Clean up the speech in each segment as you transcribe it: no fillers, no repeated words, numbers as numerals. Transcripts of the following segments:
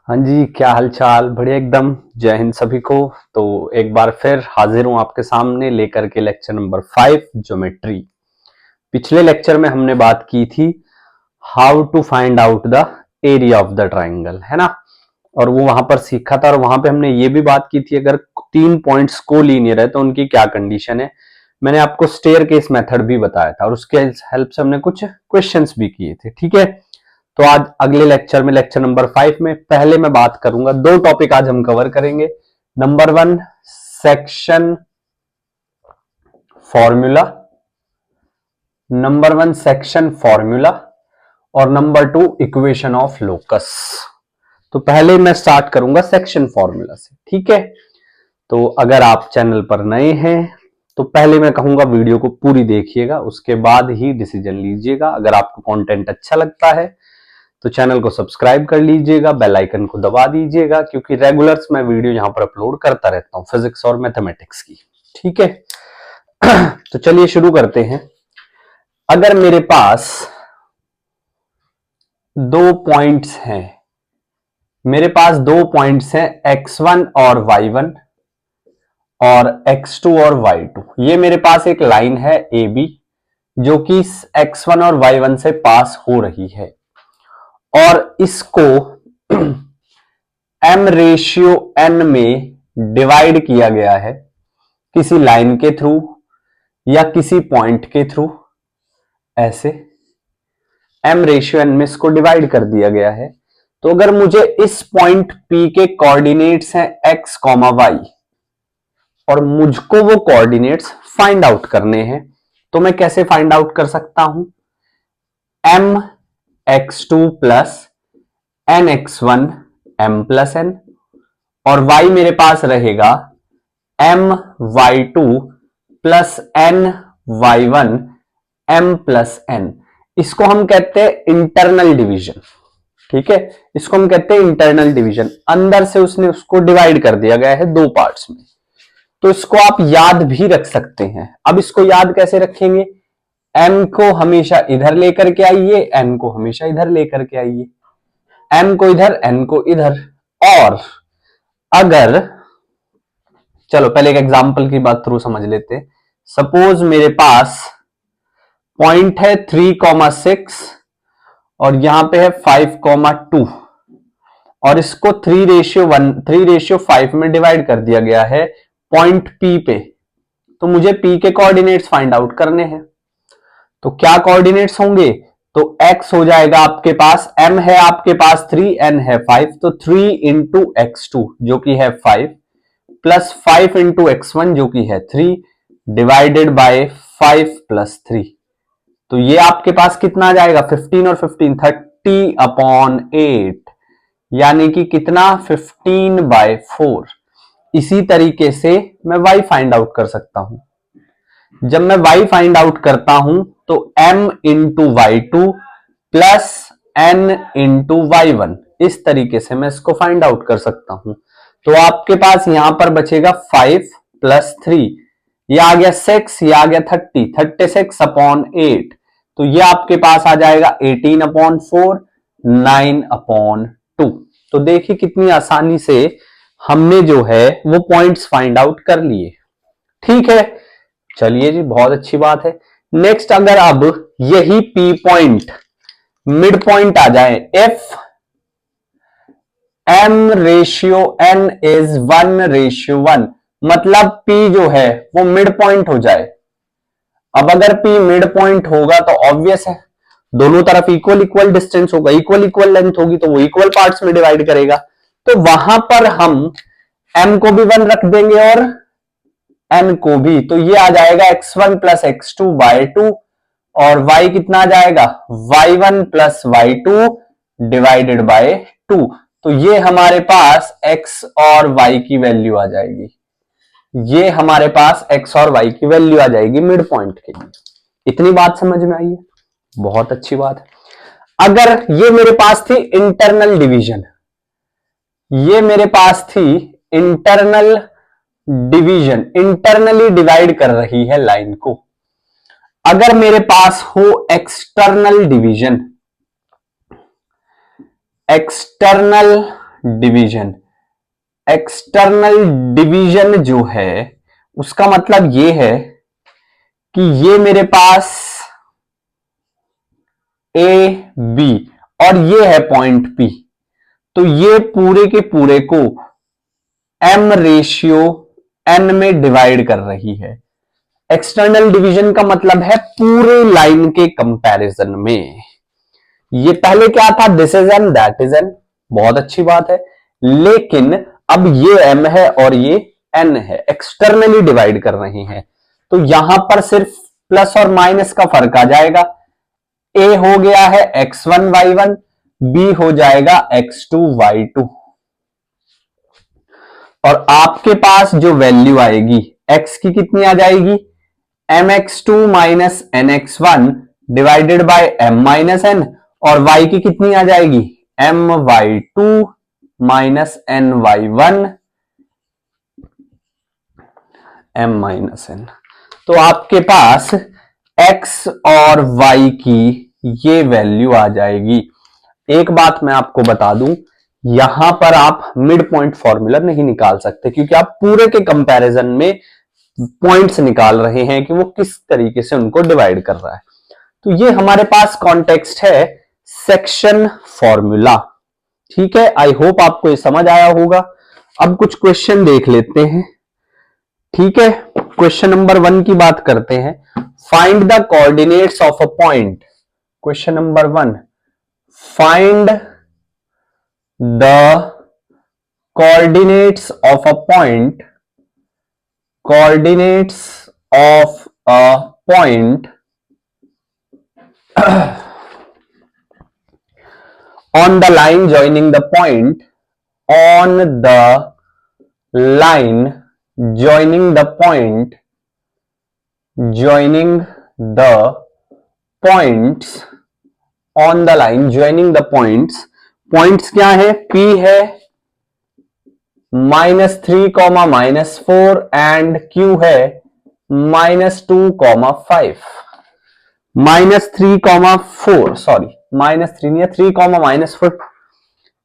हाँ जी, क्या हाल चाल? बढ़िया एकदम। जय हिंद सभी को। तो एक बार फिर हाजिर हूं आपके सामने लेकर के लेक्चर नंबर 5 ज्योमेट्री। पिछले लेक्चर में हमने बात की थी how to find out the area of the triangle, है ना। और वो वहां पर सीखा था और वहां पे हमने ये भी बात की थी अगर 3 पॉइंट्स को लीनियर है तो उनकी क्या कंडीशन है। मैंने आपको स्टेयर केस मेथड भी बताया था और उसके हेल्प से हमने कुछ क्वेश्चंस भी किए थे, ठीक है। तो आज अगले लेक्चर में, लेक्चर नंबर 5 में पहले मैं बात करूंगा, 2 टॉपिक आज हम कवर करेंगे। Number 1 section formula, number 1 section formula और नंबर 2 इक्वेशन ऑफ लोकस। तो पहले मैं स्टार्ट करूंगा सेक्शन फॉर्मूला से, ठीक है। तो अगर आप चैनल पर नए हैं तो पहले मैं कहूंगा वीडियो को पूरी देखिएगा, उसके बाद ही डिसीजन लीजिएगा। अगर आपको कंटेंट अच्छा लगता है तो चैनल को सब्सक्राइब कर लीजिएगा, बेल आइकन को दबा दीजिएगा, क्योंकि रेगुलर्स मैं वीडियो यहां पर अपलोड करता रहता हूं फिजिक्स और मैथमेटिक्स की, ठीक है। तो चलिए शुरू करते हैं। अगर मेरे पास 2 पॉइंट्स हैं, मेरे पास 2 पॉइंट्स हैं x1 और y1 और x2 और y2। ये मेरे पास एक लाइन है AB जो कि x1 और y1 से पास हो रही है और इसको m/n में डिवाइड किया गया है किसी लाइन के थ्रू या किसी पॉइंट के थ्रू। ऐसे m/n में इसको डिवाइड कर दिया गया है। तो अगर मुझे इस पॉइंट P के कोऑर्डिनेट्स हैं x, y और मुझको वो कोऑर्डिनेट्स फाइंड आउट करने हैं, तो मैं कैसे फाइंड आउट कर सकता हूं? mx2 plus nx1 m plus n और y मेरे पास रहेगा my2 plus ny1 m plus n। इसको हम कहते हैं इंटरनल डिवीजन, ठीक है। इसको हम कहते हैं इंटरनल डिवीजन। अंदर से उसने उसको डिवाइड कर दिया गया है 2 पार्ट्स में। तो इसको आप याद भी रख सकते हैं। अब इसको याद कैसे रखेंगे? m को हमेशा इधर लेकर के आइए, n को हमेशा इधर लेकर के आइए, m को इधर, n को इधर। और अगर, चलो पहले एक एग्जांपल की बात थ्रू समझ लेते हैं। सपोज मेरे पास पॉइंट है 3,6 और यहां पे है 5,2 और इसको 3:5 में डिवाइड कर दिया गया है पॉइंट P पे। तो मुझे P के कोऑर्डिनेट्स फाइंड आउट करने हैं। तो क्या कोऑर्डिनेट्स होंगे? तो x हो जाएगा आपके पास, m है आपके पास 3, n है 5, तो 3 इंटू x2 जो कि है 5 प्लस 5 इंटू x1 जो कि है 3 डिवाइडेड बाय 5 प्लस 3। तो ये आपके पास कितना आ जाएगा? 15 और 15 30/8, यानी कि कितना? 15/4। इसी तरीके से मैं y फाइंड आउट कर सकता हूं। जब मैं y फाइंड आउट करता हूं तो m into y2 plus n into y1, इस तरीके से मैं इसको फाइंड आउट कर सकता हूं। तो आपके पास यहां पर बचेगा 5 प्लस 3, ये आ गया 6, ये आ गया 30, 36/8। तो ये आपके पास आ जाएगा 18/4, 9/2। तो देखिए कितनी आसानी से हमने जो है वो पॉइंट्स फाइंड आउट कर लिए, ठीक है। चलिए जी, बहुत अच्छी बात है। नेक्स्ट, अगर अब यही P पॉइंट मिड पॉइंट आ जाए, if m/n is 1:1, मतलब P जो है वो मिड पॉइंट हो जाए। अब अगर P मिड पॉइंट होगा तो ऑब्वियस है दोनों तरफ इक्वल इक्वल डिस्टेंस होगा, इक्वल इक्वल लेंथ होगी, तो वो इक्वल पार्ट्स में डिवाइड करेगा। तो वहां पर हम m को भी 1 रख देंगे और n को भी। तो ये आ जाएगा x1 प्लस x2/2 और y कितना आ जाएगा? y1 plus y2 divided by 2। तो ये हमारे पास x और y की वैल्यू आ जाएगी। ये हमारे पास x और y की वैल्यू आ जाएगी मिड पॉइंट के लिए। इतनी बात समझ में आई है? बहुत अच्छी बात है। अगर ये मेरे पास थी इंटरनल डिवीजन, ये मेरे पास थी इंटरनल डिवीजन, इंटरनली डिवाइड कर रही है लाइन को। अगर मेरे पास हो external division, external division. External division जो है उसका मतलब ये है कि ये मेरे पास ए बी और ये है पॉइंट पी, तो ये पूरे के पूरे को m रेशियो n में डिवाइड कर रही है। एक्सटर्नल डिवीजन का मतलब है पूरे लाइन के कंपैरिजन में। ये पहले क्या था, this is an that is an, बहुत अच्छी बात है, लेकिन अब ये m है और ये n है, एक्सटर्नली डिवाइड कर रही हैं, तो यहां पर सिर्फ प्लस और माइनस का फर्क आ जाएगा। a हो गया है x1 y1, b हो जाएगा x2 y2, और आपके पास जो वैल्यू आएगी x की कितनी आ जाएगी, mx2 minus nx1 divided by m minus n, और y की कितनी आ जाएगी my2 minus ny1 m minus n। तो आपके पास x और y की ये वैल्यू आ जाएगी। एक बात मैं आपको बता दूं, यहां पर आप मिड पॉइंट फॉर्मूला नहीं निकाल सकते, क्योंकि आप पूरे के कंपैरिजन में पॉइंट्स निकाल रहे हैं कि वो किस तरीके से उनको डिवाइड कर रहा है। तो ये हमारे पास कॉन्टेक्स्ट है सेक्शन फॉर्मूला। ठीक है, आई होप आपको ये समझ आया होगा। अब कुछ क्वेश्चन देख लेते हैं। ठीक है, क्वेश्चन नंबर 1 की बात करते हैं। Find the coordinates of a point. Question number 1, find the coordinates of a point, coordinates of a point on the line joining the point, on the line joining the point, joining the points, on the line joining the points, points क्या है, P है -3, -4 and Q है -2, -5, -3, sorry -3 नहीं है, 3, -4,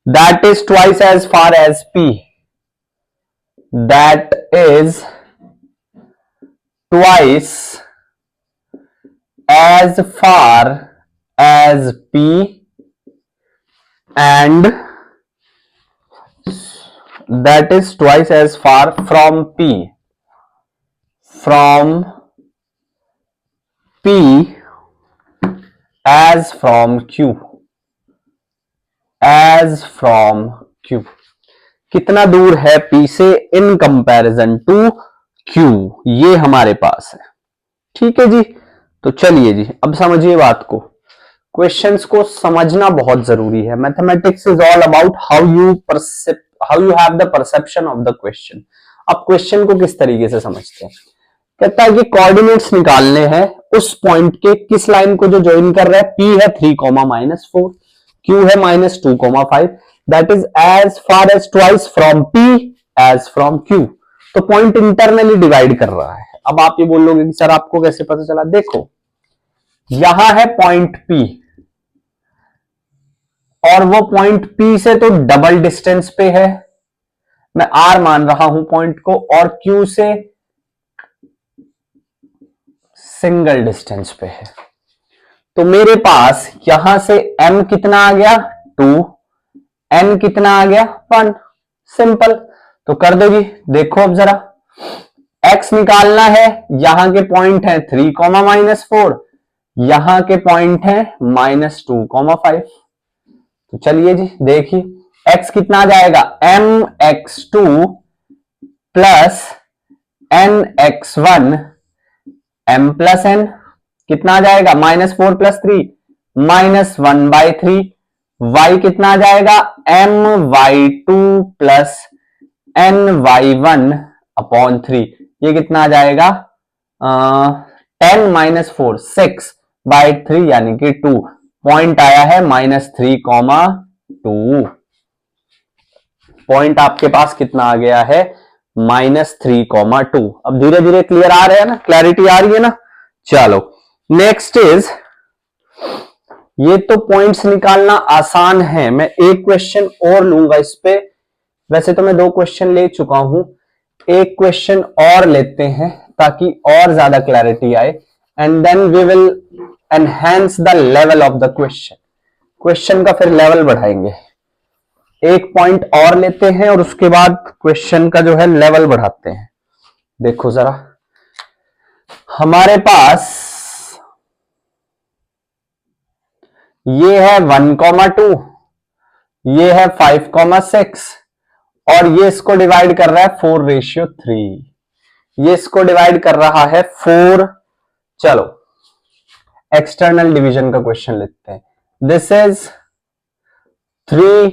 that is twice as far as P, that is twice as far as P and that is twice as far from P, from P as from Q, as from Q। कितना दूर है P से in comparison to Q, ये हमारे पास है। ठीक है जी, तो चलिए जी अब समझिए बात को। क्वेश्चंस को समझना बहुत जरूरी है। Mathematics is all about how you have the perception of the question. आप क्वेश्चन को किस तरीके से समझते हैं। कहता है कि कोऑर्डिनेट्स निकालने हैं उस पॉइंट के, किस लाइन को जो ज्वाइन कर रहा है, P है 3, -4, Q है -2, 5, that is as far as twice from P as from Q। तो पॉइंट इंटरनली डिवाइड कर रहा है। अब आप ये बोलोगे कि सर आपको कैसे पता चला। देखो यहां है पॉइंट P और वो पॉइंट P से तो डबल डिस्टेंस पे है, मैं R मान रहा हूं पॉइंट को, और Q से सिंगल डिस्टेंस पे है। तो मेरे पास यहां से M कितना आ गया 2, N कितना आ गया 1, सिंपल। तो कर दो जी। देखो अब जरा X निकालना है, यहां के पॉइंट है 3, -4, यहां के पॉइंट है -2, 5। तो चलिए जी देखिए x कितना आ जाएगा, mx2 plus nx1 m plus n कितना आ जाएगा, -4 + 3 -1/3। y कितना आ जाएगा, my2 प्लस ny1/3। ये कितना आ जाएगा 10 - 4 6/3 यानी कि 2। पॉइंट आया है -3, 2। पॉइंट आपके पास कितना आ गया है -3, 2। अब धीरे धीरे क्लियर आ रहे हैं ना, क्लैरिटी आ रही है ना। चलो नेक्स्ट इज, ये तो पॉइंट्स निकालना आसान है। मैं एक क्वेश्चन और लूंगा इस पे वैसे तो मैं 2 क्वेश्चन ले चुका हूं, एक क्वेश्चन और लेते हैं ताकि और ज्यादा क्लैरिटी आए, and then we will enhance the level of the question. Question का फिर लेवल बढ़ाएंगे। एक पॉइंट और लेते हैं और उसके बाद क्वेश्चन का जो है लेवल बढ़ाते हैं। देखो जरा, हमारे पास ये है 1,2, ये है 5,6 और ये इसको डिवाइड कर रहा है 4:3। ये इसको डिवाइड कर रहा है 4। चलो एक्सटर्नल डिवीजन का क्वेश्चन लेते हैं। This is 3,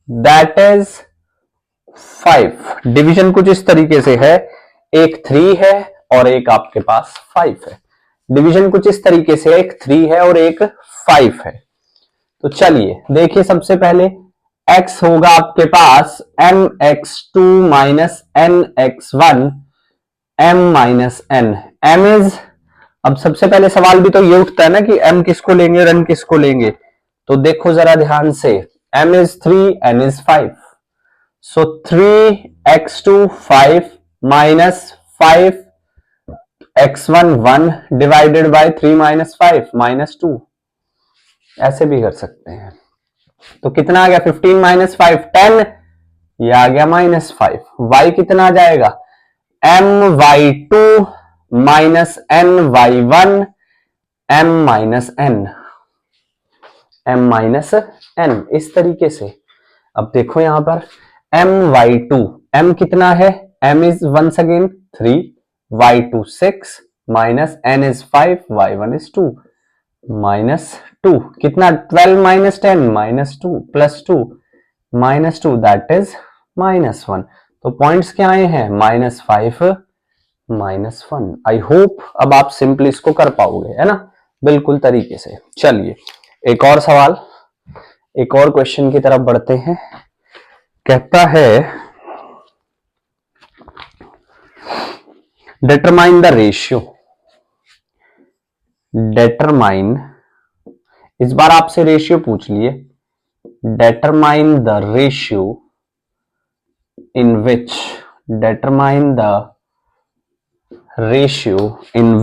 that is 5। Division कुछ इस तरीके से है, एक 3 है और एक आपके पास 5 है। डिवीजन कुछ इस तरीके से है, एक 3 है और एक 5 है। तो चलिए देखिए, सबसे पहले x होगा आपके पास mx2 minus nx1 m minus n। m is, अब सबसे पहले सवाल भी तो ये उठता है ना कि m किसको लेंगे और n किसको लेंगे। तो देखो जरा ध्यान से, m is 3, n is 5। So 3x2 5 minus 5x1 1 divided bye 3 minus 5 minus 2। ऐसे भी कर सकते हैं। तो कितना आ गया, 15 माइनस 5 10, ये आ गया माइनस 5। y कितना आ जाएगा, my2 minus ny1 m minus n, इस तरीके से। अब देखो यहां पर my2, m कितना है, m is once again 3, y2 6 minus n is 5, y1 is 2 minus 2, कितना 12 minus 10 minus 2 plus 2 minus 2, that is minus 1। तो पॉइंट्स क्या आए हैं, माइनस 5 माइनस 1। आई होप अब आप सिंपली इसको कर पाओगे, है ना, बिल्कुल तरीके से। चलिए एक और सवाल, एक और क्वेश्चन की तरफ बढ़ते हैं। कहता है डिटरमाइन द रेशियो, डिटरमाइन, इस बार आपसे रेशियो पूछ लिए, determine the ratio in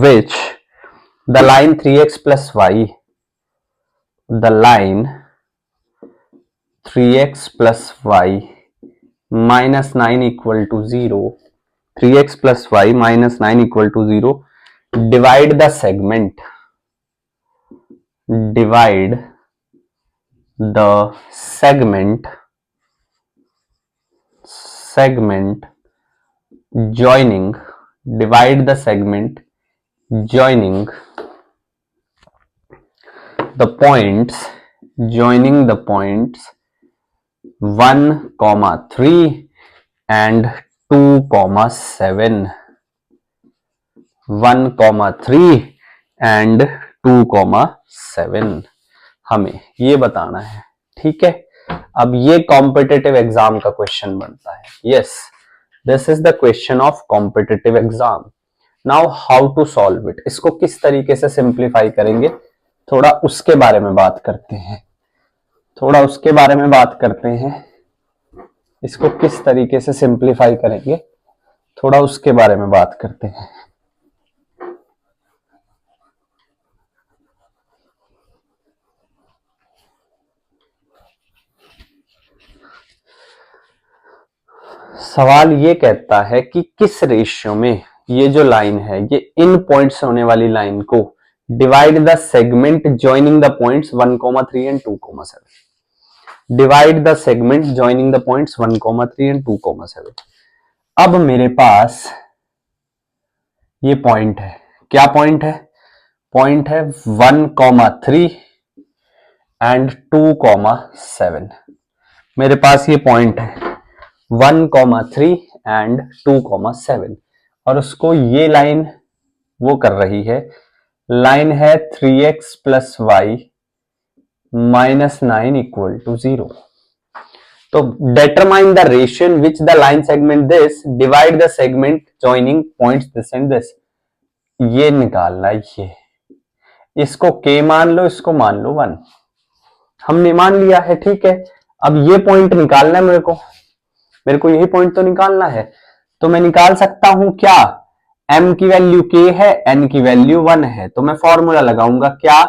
which the line 3x plus y, the line 3x plus y minus 9 equal to 0, 3x plus y minus 9 equal to 0, divide the segment joining the points 1, 3 and 2, 7, 1, 3 and 2, 7 हमें ये बताना है। ठीक है, अब ये competitive exam का question बनता है। Yes, this is the question of competitive exam. Now how to solve it, इसको किस तरीके से सिंप्लीफाई करेंगे, थोड़ा उसके बारे में बात करते हैं। इसको किस तरीके से सिंप्लीफाई करेंगे, थोड़ा उसके बारे में बात करते हैं। सवाल ये कहता है कि किस रेशियो में ये जो लाइन है, ये इन पॉइंट्स होने वाली लाइन को divide the segment joining the points 1, 3 and 2, 7। Divide the segment joining the points 1, 3 and 2, 7। अब मेरे पास ये पॉइंट है, क्या पॉइंट है, पॉइंट है 1, 3 एंड 2, 7। मेरे पास ये पॉइंट है 1, 3 एंड 2, 7 और उसको ये लाइन वो कर रही है, लाइन है 3x plus Y minus 9 equal to 0। तो determine the ratio in which the line segment this divide the segment joining points this and this, ये निकालना है। ये इसको k मान लो, इसको मान लो 1, हमने मान लिया है। ठीक है, अब ये पॉइंट निकालना है मेरे को, मेरे को यही पॉइंट तो निकालना है। तो मैं निकाल सकता हूं क्या, m की वैल्यू k है, n की वैल्यू 1 है, तो मैं फॉर्मूला लगाऊंगा क्या,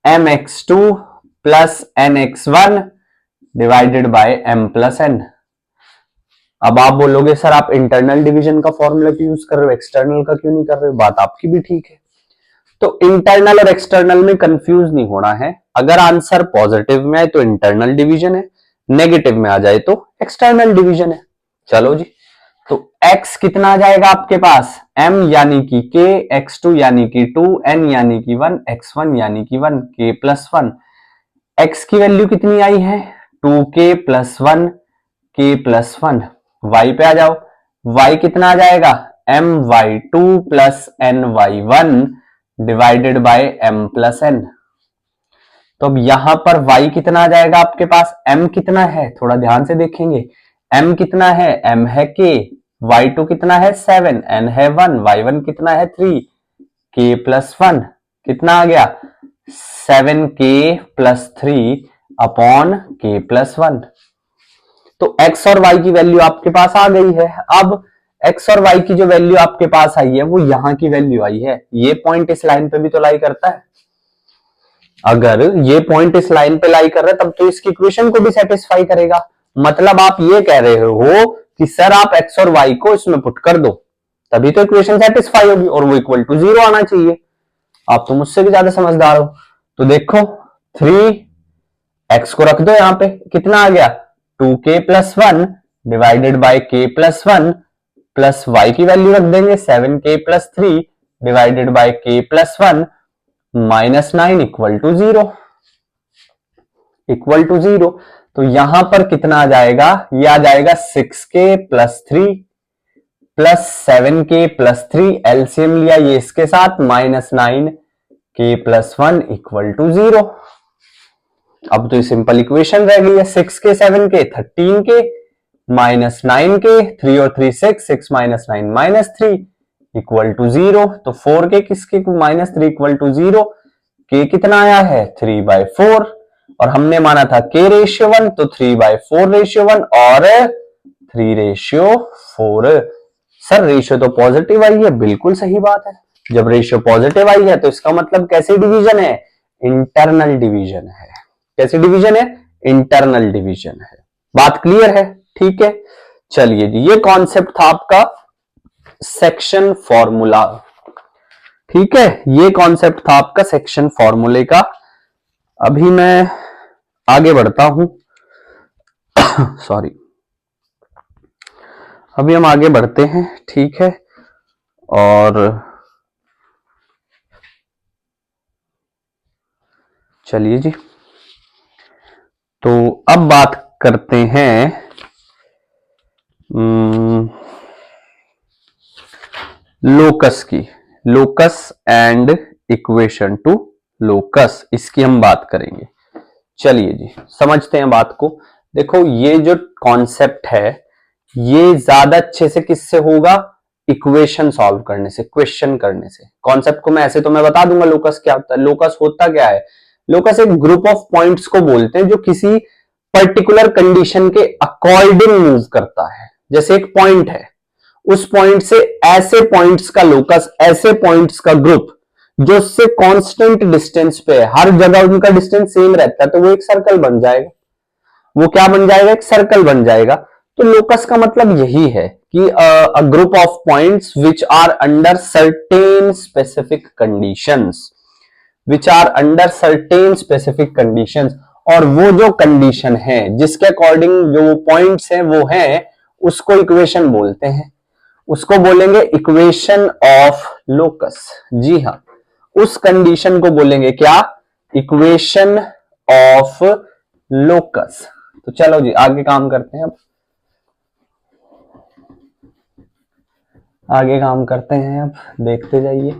mx2 plus nx1 divided by m plus n। अब आप बोलोगे सर आप इंटरनल डिवीजन का फॉर्मूला क्यों यूज कर रहे हो, एक्सटर्नल का क्यों नहीं कर रहे हो, बात आपकी भी ठीक है। तो इंटरनल और एक्सटर्नल में कंफ्यूज नहीं होना है। अगर आंसर पॉजिटिव में आए तो इंटरनल डिवीजन है, नेगेटिव में आ जाए तो एक्सटर्नल डिवीजन है। चलो जी, तो x कितना आ जाएगा आपके पास, m यानी कि k, x2 यानी कि 2, n यानी कि 1, x1 यानी कि 1, k प्लस 1। x की वैल्यू कितनी आई है 2k plus 1, k plus 1। y पे आ जाओ, y कितना आ जाएगा my2 plus ny1 divided by m plus n। तो अब यहां पर y कितना आ जाएगा आपके पास, m कितना है थोड़ा ध्यान से देखेंगे, m कितना है, m है k, y2 कितना है 7, n है 1, y1 कितना है 3, k प्लस 1 कितना आ गया 7k plus 3 upon k plus 1। तो x और y की वैल्यू आपके पास आ गई है। अब x और y की जो वैल्यू आपके पास आई है वो यहां की वैल्यू आई है। ये पॉइंट इस लाइन पे भी तो लाई करता है, अगर ये पॉइंट इस लाइन पे लाई कर रहा है तब तो इसकी इक्वेशन को भी सेटिस्फाई करेगा। मतलब आप ये कह रहे हो कि सर आप x और y को इसमें पुट कर दो तभी तो इक्वेशन सेटिस्फाई होगी और वो इक्वल टू 0 आना चाहिए। आप तो मुझसे भी ज्यादा समझदार हो। तो देखो 3x को रख दो यहां पे, कितना आ गया 2k plus 1 divided by k plus 1 plus y की वैल्यू रख देंगे 7k plus 3 divided by k plus 1 minus 9 equal to 0, equal to 0। तो यहां पर कितना आ जाएगा, ये आ जाएगा 6k plus 3 plus 7k plus 3, LCM लिया ये इसके साथ, minus 9k plus 1 equal to 0। अब तो सिंपल इक्वेशन रह गई है, 6k 7k 13k minus 9k, 3 और 3 6, 6 माइनस 9 माइनस 3 इक्वल टू 0। तो 4k किसके माइनस 3 इक्वल टू 0, k कितना आया है 3/4 और हमने माना था k रेशियो 1 तो 3/4 रेशियो 1 और 3/4। सर रेशियो तो पॉजिटिव आई है, बिल्कुल सही बात है। जब रेशियो पॉजिटिव आई है तो इसका मतलब कैसे डिवीजन है, इंटरनल डिवीजन है। कैसी डिवीजन है, इंटरनल डिवीजन है। बात क्लियर है, ठीक है। चलिए जी, ये कॉन्सेप्ट था आपका सेक्शन फॉर्मूला, ठीक है, ये कॉन्सेप्ट था आपका सेक्शन फॉर्मूले का। अभी मैं आगे बढ़ता हूं सॉरी, अभी हम आगे बढ़ते हैं, ठीक है। और चलिए जी, तो अब बात करते हैं लोकस की, locus and equation two locus, इसकी हम बात करेंगे। चलिए जी, समझते हैं बात को। देखो ये जो कॉन्सेप्ट है ये ज्यादा अच्छे से किससे होगा, इक्वेशन सॉल्व करने से, क्वेश्चन करने से। कॉन्सेप्ट को मैं ऐसे तो मैं बता दूंगा लोकस क्या होता है। लोकस होता क्या है, लोकस एक ग्रुप ऑफ पॉइंट्स को बोलते हैं जो किसी पर्टिकुलर कंडीशन के अकॉर्डिंग मूव करता है। जैसे एक पॉइंट है, उस पॉइंट से ऐसे पॉइंट्स का लोकस, ऐसे पॉइंट्स का ग्रुप जो उससे कांस्टेंट डिस्टेंस पे है, हर जगह उनका डिस्टेंस सेम रहता है, तो वो एक सर्कल बन जाएगा। वो क्या बन जाएगा, एक सर्कल बन जाएगा। तो लोकस का मतलब यही है कि a group of points which are under certain specific conditions, which are under certain specific conditions. और वो जो कंडीशन है जिसके अकॉर्डिंग जो वो पॉइंट्स हैं वो हैं, उसको इक्वेशन बोलते हैं, उसको बोलेंगे इक्वेशन ऑफ लोकस। जी हाँ, उस कंडीशन को बोलेंगे क्या, इक्वेशन ऑफ लोकस। तो चलो जी आगे काम करते हैं, अब आगे काम करते हैं, अब देखते जाइए।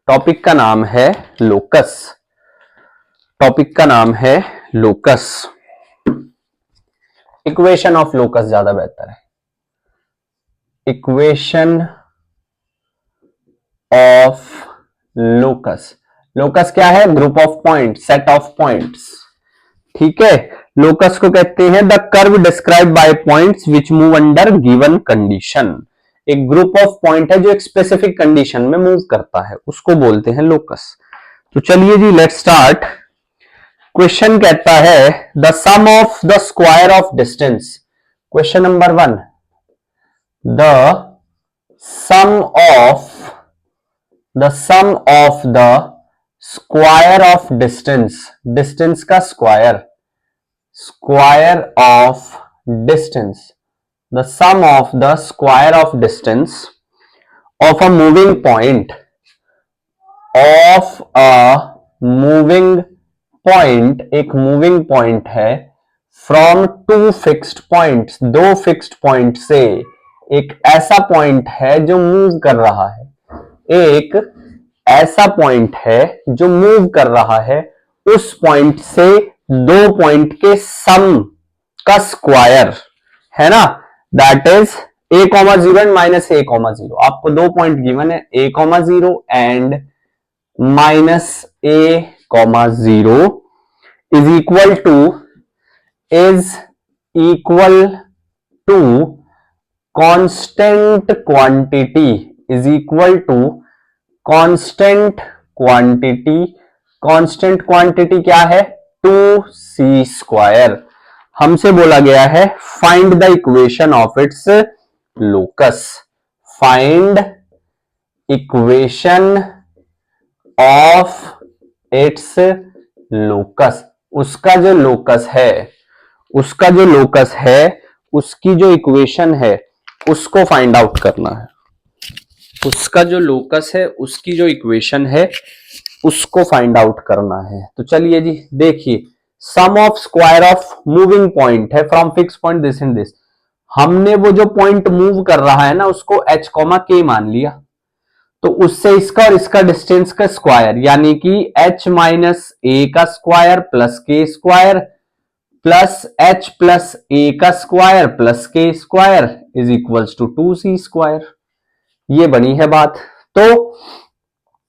टॉपिक का नाम है लोकस, टॉपिक का नाम है लोकस। इक्वेशन ऑफ लोकस ज्यादा बेहतर है, इक्वेशन ऑफ लोकस। लोकस क्या है? Group of point, set of points. ठीक है, लोकस को कहते हैं the curve describe by points which move under given condition. एक ग्रुप ऑफ पॉइंट है जो एक स्पेसिफिक कंडीशन में मूव करता है, उसको बोलते हैं लोकस। तो चलिए जी, लेट्स स्टार्ट। क्वेश्चन कहता है the sum of the square of distance. Question number 1, the sum of the square of distance, distance का square, square of distance, the sum of the square of distance of a moving point, of a moving point, एक moving point है, from two fixed points, दो fixed point से, एक ऐसा point है जो move कर रहा है, एक ऐसा पॉइंट है जो मूव कर रहा है, उस पॉइंट से दो पॉइंट के सम का स्क्वायर है ना, that is a,0 and minus a,0। आपको दो पॉइंट गिवन है a,0 and minus a,0 is equal to constant quantity, is equal to constant quantity. Constant quantity क्या है? 2c²। हमसे बोला गया है find the equation of its locus, find equation of its locus. उसका जो लोकस है, उसका जो लोकस है, उसकी जो इक्वेशन है, उसको फाइंड आउट करना है। उसका जो लोकस है, उसकी जो इक्वेशन है, उसको फाइंड आउट करना है। तो चलिए जी, देखिए, sum of square of moving point है from fix point this and this. हमने वो जो पॉइंट मूव कर रहा है ना, उसको h, k मान लिया, तो उससे इसका और इसका डिस्टेंस का स्क्वायर, यानी कि h माइनस ए का स्क्वायर प्लस के square plus h plus A का स्क्वायर प्लस के square is equals to 2c²। ये बनी है बात। तो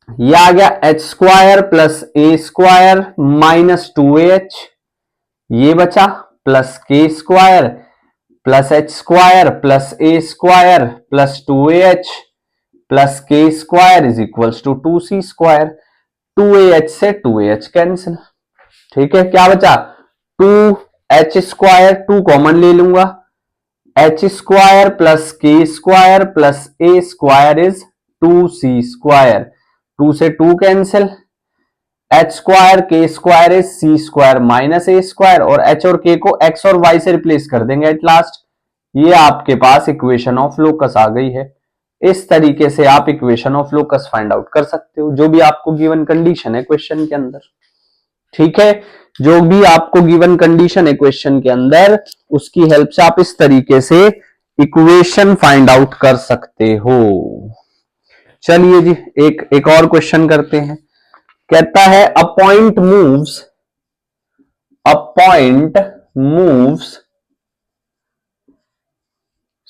ये आ गया h² plus a² minus 2ah, ये बचा plus k² plus h² plus a² plus 2ah plus k² is equals to 2c²। 2ah से 2ah कैंसिल। ठीक है, क्या बचा? 2h², 2 कॉमन ले लूंगा, h² plus k² plus a² is 2c²। 2 से 2 cancel, h² k² is c² minus a² और h और k को x और y से रिप्लेस कर देंगे एट लास्ट। ये आपके पास इक्वेशन ऑफ लोकस आ गई है। इस तरीके से आप equation of locus find out कर सकते हो, जो भी आपको गिवन कंडीशन है क्वेश्चन के अंदर। ठीक है, जो भी आपको गिवन कंडीशन है क्वेश्चन के अंदर, उसकी हेल्प से आप इस तरीके से इक्वेशन फाइंड आउट कर सकते हो। चलिए जी, एक और क्वेश्चन करते हैं। कहता है a point moves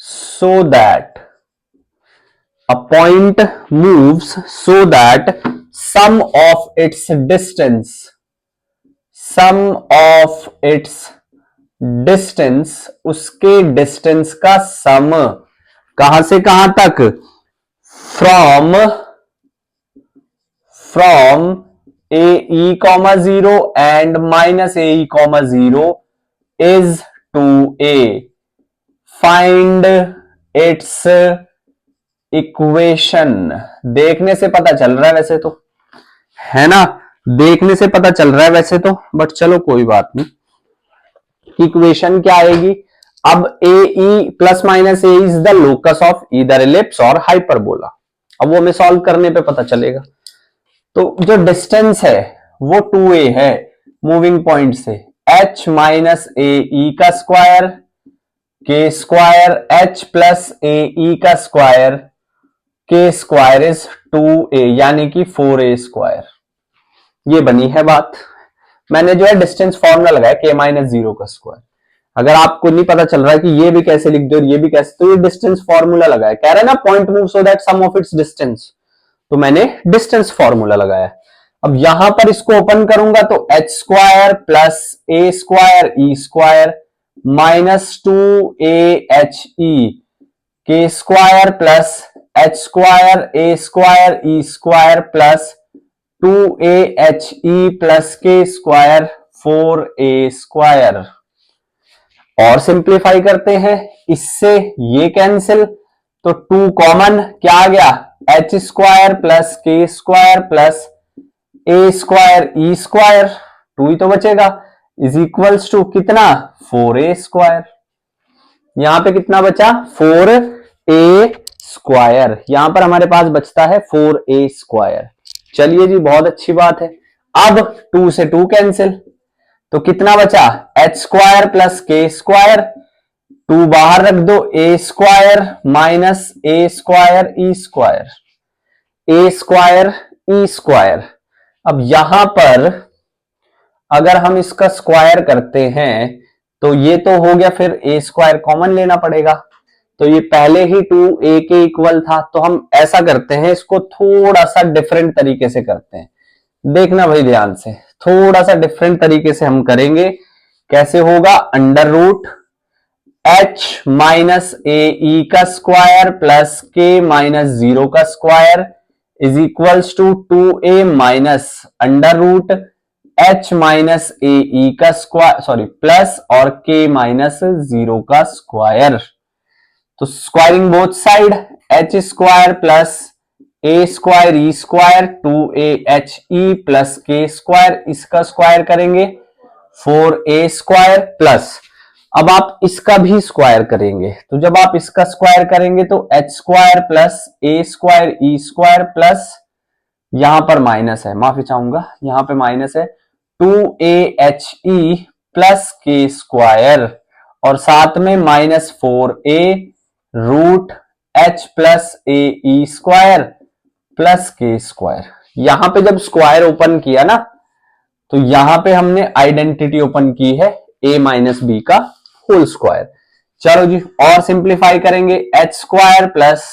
so that a point moves so that sum of its distance, उसके डिस्टेंस का सम, कहां से कहां तक? From ae,0 and minus ae,0 is 2a। Find its equation. देखने से पता चल रहा है वैसे तो, है ना, देखने से पता चल रहा है वैसे तो, बट चलो कोई बात नहीं। इक्वेशन क्या आएगी? अब a plus minus a is the locus of either ellipse or hyperbola. अब वो हमें सॉल्व करने पे पता चलेगा। तो जो डिस्टेंस है वो 2a है मूविंग पॉइंट से, h माइनस ए ई का स्क्वायर k² h प्लस ए ई का स्क्वायर k² इज 2a, यानी कि 4a²। ये बनी है बात। मैंने जो है डिस्टेंस फॉर्मूला लगाया k माइनस 0 का स्क्वायर। अगर आपको नहीं पता चल रहा है कि ये भी कैसे लिख दो और ये भी कैसे, तो ये डिस्टेंस फॉर्मूला लगाया। कह रहे हैं ना point move so that sum of its distance, तो मैंने डिस्टेंस फॉर्मूला लगाया। अब यहां पर इसको ओपन करूंगा तो H square plus a square e square minus 2ahe के square plus H square a square e square plus 2ahe plus के स्क्वायर 4a स्क्वायर। और सिंप्लीफाई करते हैं, इससे ये कैंसिल तो 2 कॉमन, क्या आ गया एच स्क्वायर प्लस के square plus a square e square, 2 ही तो बचेगा, इज इक्वल्स टू कितना 4a स्क्वायर। यहां पे कितना बचा 4a स्क्वायर, यहां पर हमारे पास बचता है 4a स्क्वायर। चलिए जी बहुत अच्छी बात है। अब 2 से 2 कैंसिल तो कितना बचा एच स्क्वायर प्लस के स्क्वायर, 2 बाहर रख दो, ए square minus a square e square, a square e square. अब यहां पर अगर हम इसका स्क्वायर करते हैं तो ये तो हो गया, फिर ए स्क्वायर कॉमन लेना पड़ेगा, तो ये पहले ही 2a के इक्वल था। तो हम ऐसा करते हैं, इसको थोड़ा सा डिफरेंट तरीके से करते हैं, देखना भाई ध्यान से, थोड़ा सा डिफरेंट तरीके से हम करेंगे। कैसे होगा, under root h minus a e का स्क्वायर प्लस के माइनस 0 का square is equals to 2a minus under root h minus a e का स्क्वायर, सॉरी प्लस और k माइनस 0 का स्क्वायर। तो squaring both side, h square plus a square e square 2ahe plus के square, इसका square करेंगे 4a square plus, अब आप इसका भी स्क्वायर करेंगे, तो जब आप इसका स्क्वायर करेंगे तो h square plus a square e square plus, यहां पर माइनस है, माफी चाहूंगा, यहां पे माइनस है 2ahe प्लस के स्क्वायर और साथ में minus 4a root h plus ए ई स्क्वायर प्लस के स्क्वायर। यहां पे जब स्क्वायर ओपन किया ना तो यहां पे हमने आइडेंटिटी ओपन की है a माइनस बी का होल स्क्वायर। चलो जी और सिंप्लीफाई करेंगे, h square plus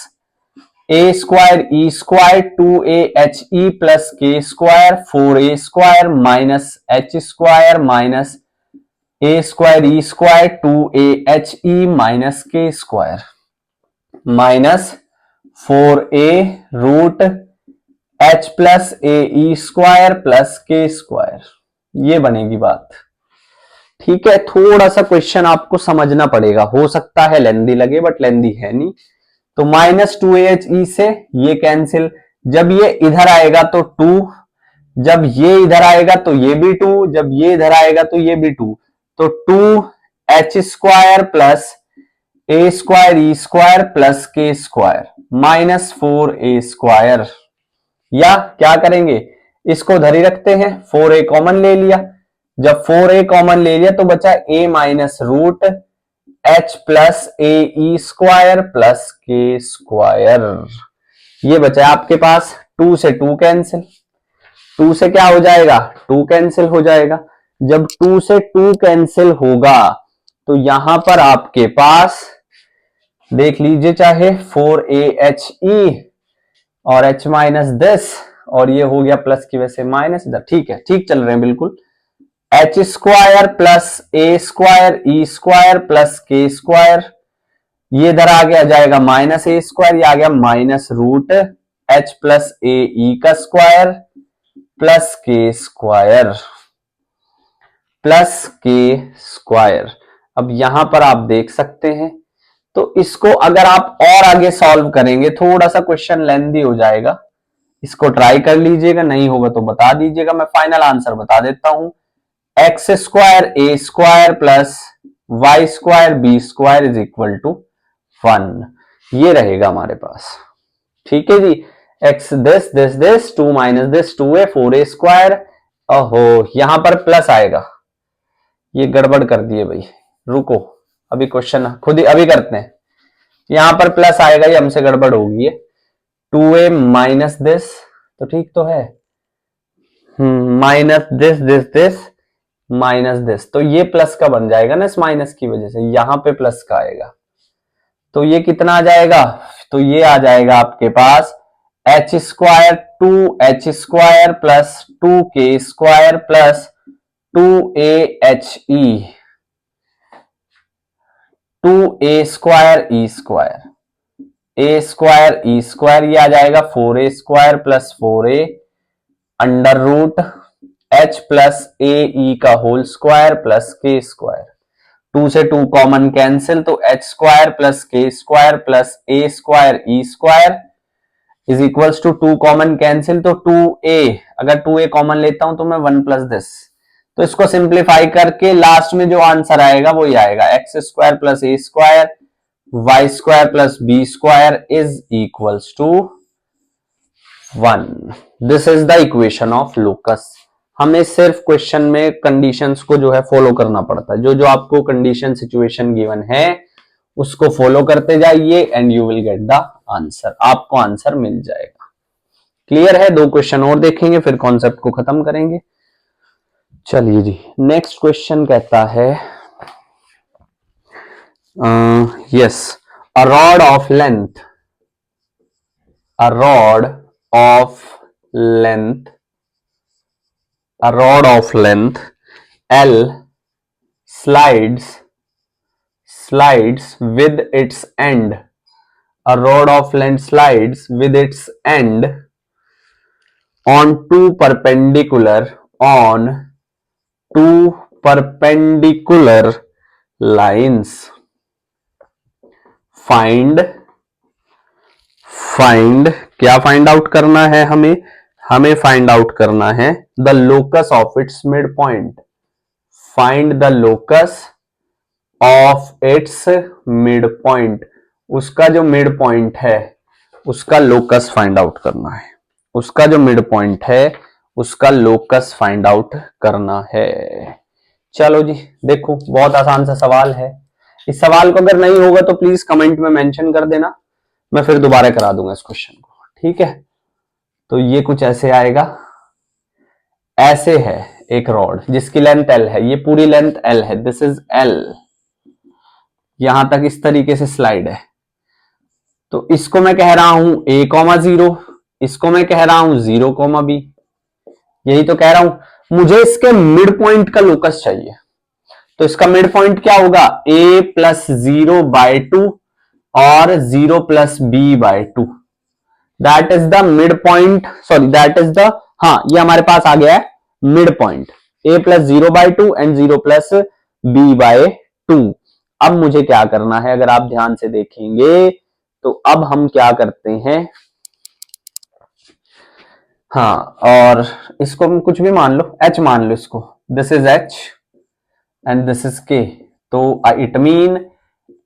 a square e square 2ahe plus के square 4a square minus h square minus a square e square 2ahe minus k square minus 4a root h plus A E square plus के square, ये बनेगी बात। ठीक है, थोड़ा सा question आपको समझना पड़ेगा, हो सकता है लेंदी लगे बट लेंदी है नहीं। तो माइनस 2ahe से ये कैंसिल, जब ये इधर आएगा तो 2, जब ये इधर आएगा तो ये भी 2, जब ये इधर आएगा तो ये भी 2, तो 2h square plus a square e square plus के स्क्वायर माइनस 4a स्क्वायर, या क्या करेंगे इसको धरी रखते हैं, 4a कॉमन ले लिया, जब 4a कॉमन ले लिया तो बचा a minus root h plus A E square plus के स्क्वायर, ये बचा आपके पास। 2 से 2 कैंसिल, 2 से क्या हो जाएगा 2 कैंसिल हो जाएगा, जब 2 से 2 कैंसिल होगा तो यहां पर आपके पास देख लीजिए, चाहे 4ahe और h माइनस दिस, और ये हो गया प्लस की वजह से माइनस इधर, ठीक है, ठीक चल रहे हैं बिल्कुल। h square plus a square e square plus के स्क्वायर, ये इधर आ गया जाएगा माइनस ए स्क्वायर, ये आ गया माइनस रूट h प्लस ए ई का स्क्वायर प्लस के स्क्वायर प्लस के स्क्वायर। अब यहां पर आप देख सकते हैं, तो इसको अगर आप और आगे सॉल्व करेंगे, थोड़ा सा क्वेश्चन लेंदी हो जाएगा, इसको ट्राई कर लीजिएगा, नहीं होगा तो बता दीजिएगा, मैं फाइनल आंसर बता देता हूं। X square a square plus y square b square is equal to 1, ये रहेगा हमारे पास। ठीक है जी, x this 2 minus this 2a 4a square, ओहो यहां पर प्लस आएगा, ये गड़बड़ कर दिए भाई, रुको अभी क्वेश्चन खुद ही अभी करते हैं, यहां पर प्लस आएगा, ये हमसे गड़बड़ होगी, है 2a माइनस दिस, तो ठीक तो है, माइनस दिस माइनस दिस, तो ये प्लस का बन जाएगा ना, इस माइनस की वजह से यहां पे प्लस का आएगा, तो ये कितना आ जाएगा, तो ये आ जाएगा आपके पास h square 2h² plus 2k² plus 2ahe 2a² ये आ जाएगा 4a² plus 4a under root h plus ए ई का होल स्क्वायर प्लस k²। 2 से 2 कॉमन कैंसिल तो h² plus k² plus a² e² is equals to 2 common cancel तो 2a, अगर 2a common लेता हूं तो मैं 1 प्लस दिस, तो इसको सिंप्लीफाई करके लास्ट में जो आंसर आएगा वो ही आएगा x² plus a² y² plus b² is equals to 1। This is the equation of locus. हमें सिर्फ क्वेश्चन में कंडीशंस को जो है फॉलो करना पड़ता है, जो जो आपको कंडीशन सिचुएशन गिवन है उसको फॉलो करते जाइए and you will get the answer, आपको आंसर मिल जाएगा। क्लियर है? 2 क्वेश्चन और देखेंगे फिर कॉन्सेप्ट को खत्म करेंगे। चलिए जी, नेक्स्ट क्वेश्चन कहता है yes, a rod of length, a rod of length L slides with its end, a rod of length slides with its end on two perpendicular lines. Find क्या फाइंड आउट करना है हमें find out करना है the locus of its mid point. Find the locus of its mid point, उसका जो mid point है उसका लोकस फाइंड आउट करना है, उसका जो मिड पॉइंट है उसका लोकस फाइंड आउट करना है। चलो जी देखो, बहुत आसान सा सवाल है। इस सवाल को अगर नहीं होगा तो प्लीज कमेंट में मेंशन कर देना, मैं फिर दोबारा करा दूंगा इस क्वेश्चन को, ठीक है। तो ये कुछ ऐसे आएगा, ऐसे है एक रॉड जिसकी लेंथ L है, ये पूरी लेंथ L है, दिस इज L, यहां तक इस तरीके से स्लाइड है। तो इसको मैं कह रहा हूं a,0, इसको मैं कह रहा हूं 0,b, यही तो कह रहा हूं। मुझे इसके मिड पॉइंट का लोकस चाहिए, तो इसका मिड पॉइंट क्या होगा, a प्लस 0/2 और 0 plus b/2, that is the mid point, sorry that is the, हाँ ये हमारे पास आ गया है mid point, a plus 0/2 and 0 plus b/2। अब मुझे क्या करना है, अगर आप ध्यान से देखेंगे तो अब हम क्या करते हैं, हाँ, और इसको हम कुछ भी मान लो, h मान लो इसको, this is h and this is k, तो इट मीन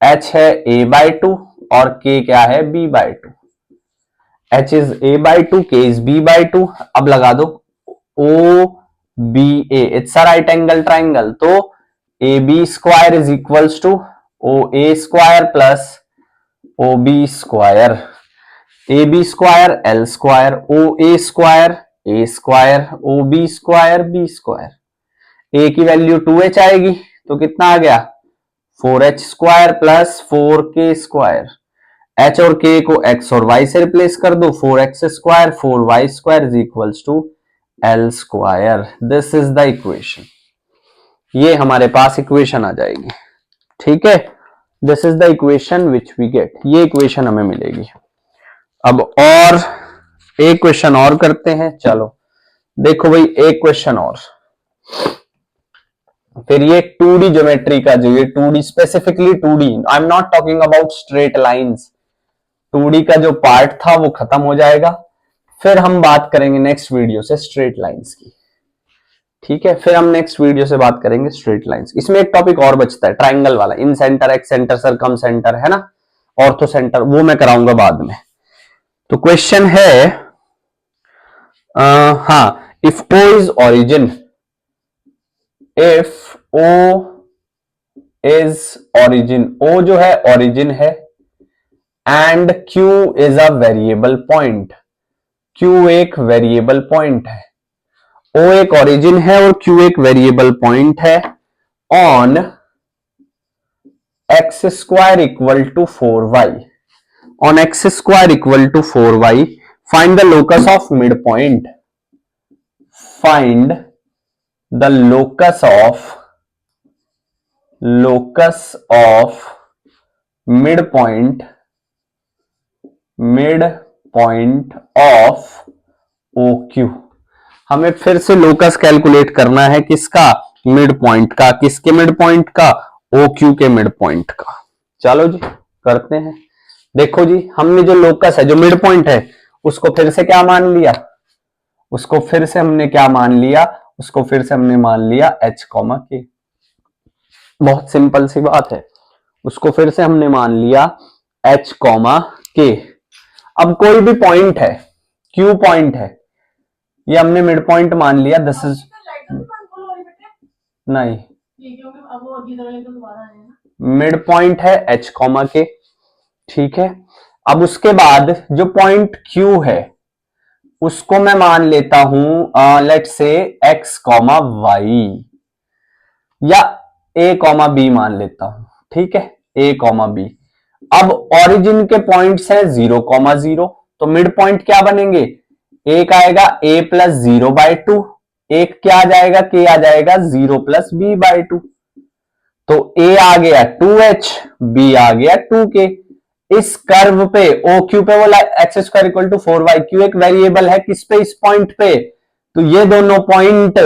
h है a/2 और k क्या है b/2, h is a/2, k is b/2। अब लगा दो OBA, it's a right angle triangle, तो AB² is equals to OA² plus OB², AB² L², OA² A², OB² B²। A की value 2h आएगी तो कितना आ गया 4h² प्लस 4k²। h और k को x और y से रिप्लेस कर दो, 4x² 4y² is equals to L²। This is the equation, ये हमारे पास इक्वेशन आ जाएगी, ठीक है। This is the equation which we get, ये इक्वेशन हमें मिलेगी। अब और एक क्वेश्चन और करते हैं, चलो देखो भाई एक क्वेश्चन और, फिर ये 2D ज्योमेट्री का, जो ये 2D specifically 2D, I am not talking about straight lines, 2D का जो पार्ट था वो खत्म हो जाएगा, फिर हम बात करेंगे नेक्स्ट वीडियो से स्ट्रेट लाइंस की, ठीक है। फिर हम नेक्स्ट वीडियो से बात करेंगे स्ट्रेट लाइंस। इसमें एक टॉपिक और बचता है ट्राइंगल वाला, इन सेंटर, एक्स सेंटर, सरकम सेंटर, है ना, ऑर्थो सेंटर, वो मैं कराऊंगा बाद में। तो क्वेश्चन है हाँ, if O is origin, if O is origin, O जो है ऑरिजिन है, and Q is a variable point, Q एक वेरिएबल पॉइंट है, O एक ऑरिजिन है और Q एक वेरिएबल पॉइंट है, on x² equal to 4y, on x² equal to 4y, find the locus of mid point, find the locus of mid point of OQ। हमें फिर से locus calculate करना है, किसका, मिड पॉइंट का। किसके मिड पॉइंट का, OQ के मिड पॉइंट का। चलो जी करते हैं। देखो जी, हमने जो लोकस है, जो मिड पॉइंट है, उसको फिर से क्या मान लिया, उसको फिर से हमने मान लिया H, K। बहुत सिंपल सी बात है, उसको फिर से हमने मान लिया H, K। अब कोई भी पॉइंट है, Q पॉइंट है, ये हमने मिड पॉइंट मान लिया। दिस इज नहीं, मिड पॉइंट है H, K, ठीक है। अब उसके बाद जो पॉइंट Q है, उसको मैं मान लेता हूं लेट से X, Y, या A, B मान लेता हूं, ठीक है, A, B। अब ओरिजिन के पॉइंट्स है 0, 0, तो मिड पॉइंट क्या बनेंगे, एक आएगा A प्लस 0/2, एक क्या आ जाएगा, K आ जाएगा 0 प्लस B/2। तो A आ गया 2H, B आ गया 2K। इस कर्व पे OQ पे बोला x² = 4y। Q एक वेरिएबल है किस पे, इस पॉइंट पे, तो ये दोनों पॉइंट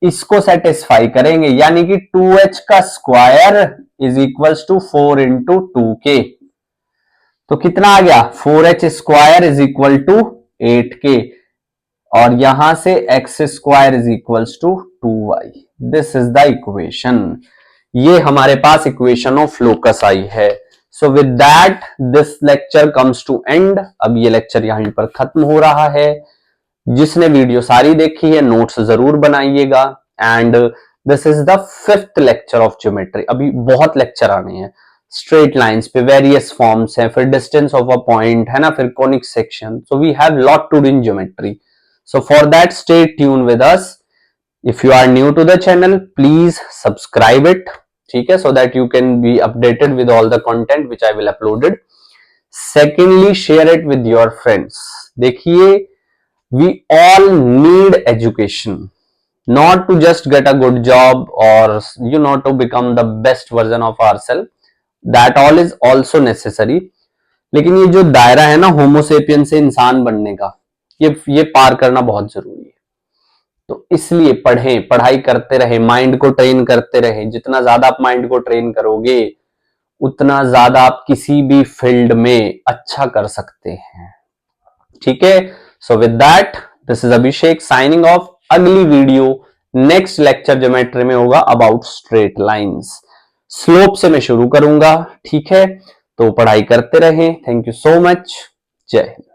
इसको सेटिस्फाई करेंगे, यानी कि 2H का square is equals to 4 into 2K। तो कितना आ गया, 4H square is equal to 8K, और यहां से x square is equals to 2y। This is the equation. ये हमारे पास इक्वेशन ऑफ लोकस आई है। So with that this lecture comes to end. अब ये लेक्चर यहीं पर खत्म हो रहा है। जिसने वीडियो सारी देखी है, नोट्स जरूर बनाइएगा। And this is the 5th lecture of geometry. अभी बहुत लेक्चर आने हैं, स्ट्रेट लाइंस पे वेरियस फॉर्म्स हैं, फिर डिस्टेंस ऑफ अ पॉइंट है ना, फिर conic section. So we have lot to do in geometry. So for that stay tune with us. If you are new to the channel, please subscribe it, ठीक है, so that you can be updated with all the content which I will uploaded. Secondly, share it with your friends. देखिए, we all need education, not to just get a good job or to become the best version of ourselves. That all is also necessary. लेकिन ये जो दायरा है ना Homo sapien से इंसान बनने का, ये पार करना बहुत जरूरी है। तो इसलिए पढ़ें, पढ़ाई करते रहे, माइंड को ट्रेन करते रहे। जितना ज्यादा आप माइंड को ट्रेन करोगे, उतना ज्यादा आप किसी भी फील्ड में अच्छा कर सकते हैं, ठीक है। So with that this is Abhishek signing off. अगली वीडियो नेक्स्ट लेक्चर ज्योमेट्री में होगा अबाउट स्ट्रेट लाइंस। स्लोप से मैं शुरू करूंगा, ठीक है। तो पढ़ाई करते रहें। Thank you so much. जय हिंद।